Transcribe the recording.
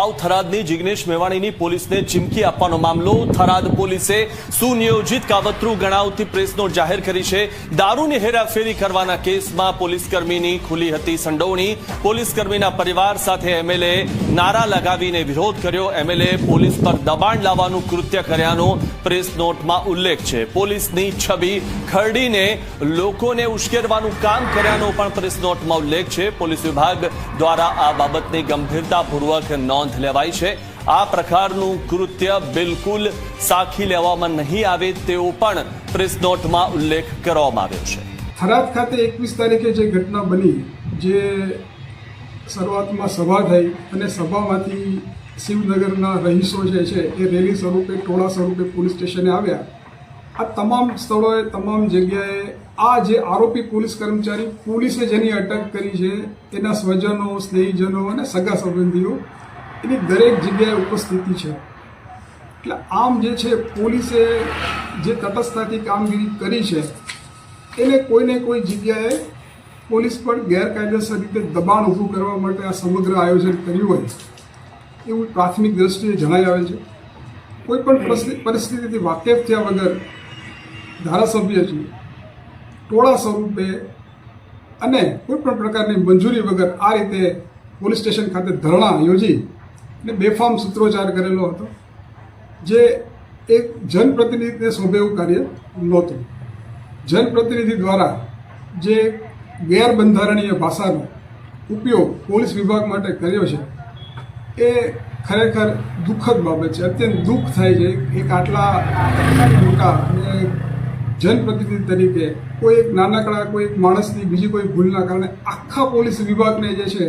અગાઉ થરાદની જિગ્નેશ મેવાણીની પોલીસને ચીમકી આપવાનો મામલો. થરાદ પોલીસે સુનિયોજિત કાવતરું ગણાવતી પ્રેસ નોટ જાહેર કરી છે. દારૂની હેરાફેરી કરવાના કેસમાં પોલીસકર્મીની ખુલી હતી સંડોવણી. પોલીસકર્મીના પરિવાર સાથે એમએલએ નારા લગાવીને વિરોધ કર્યો. એમએલએ પોલીસ પર દબાણ લાવવાનું કૃત્ય કર્યાનો પ્રેસ નોટમાં ઉલ્લેખ છે. પોલીસની છબી ખરડીને લોકોને ઉશ્કેરવાનું કામ કર્યાનો પણ પ્રેસ નોટમાં ઉલ્લેખ છે. પોલીસ વિભાગ દ્વારા આ બાબતની ગંભીરતાપૂર્વક નોંધ લેવાઈ છે. આ પ્રકારનું કૃત્ય બિલકુલ સાખી લેવામાં નહીં આવે તેવો પણ પ્રેસ નોટમાં ઉલ્લેખ કરવામાં આવ્યો છે. થરાદ ખાતે 21 તારીખે જે ઘટના બની, જે શરૂઆતમાં સભા થઈ અને સભામાંથી શિવનગરના રહીશો જે છે એ રેલી સ્વરૂપે ટોળા સ્વરૂપે પોલીસ સ્ટેશને આવ્યા. આ તમામ સ્થળોએ તમામ જગ્યાએ આ જે આરોપી પોલીસ કર્મચારી પોલીસે જેની અટક કરી છે તેના સ્વજનો, સ્નેહીજનો અને સગા સંબંધીઓ એની દરેક જગ્યાએ ઉપસ્થિતિ છે. એટલે આમ જે છે પોલીસે જે તટસ્થતાથી કામગીરી કરી છે એને કોઈને કોઈ જગ્યાએ પોલીસ પર ગેરકાયદેસર રીતે દબાણ ઊભું કરવા માટે આ સમગ્ર આયોજન કર્યું હોય એવું પ્રાથમિક દ્રષ્ટિએ જણાઈ આવે છે. કોઈ પણ પરિસ્થિતિથી વાકેફ થયા વગર ધારાસભ્યજી ટોળા સ્વરૂપે અને કોઈ પણ પ્રકારની મંજૂરી વગર આ રીતે પોલીસ સ્ટેશન ખાતે ધરણા યોજી અને બેફામ સૂત્રોચ્ચાર કરેલો હતો, જે એક જનપ્રતિનિધિને શોભે એવું કાર્ય નહોતું. જનપ્રતિનિધિ દ્વારા જે ગેરબંધારણીય ભાષાનો ઉપયોગ પોલીસ વિભાગ માટે કર્યો છે એ ખરેખર દુઃખદ બાબત છે. અત્યંત દુઃખ થાય છે એક આટલા મોટા અને જનપ્રતિનિધિ તરીકે કોઈ એક નાનકડા કોઈ એક માણસની બીજી કોઈ ભૂલના કારણે આખા પોલીસ વિભાગને જે છે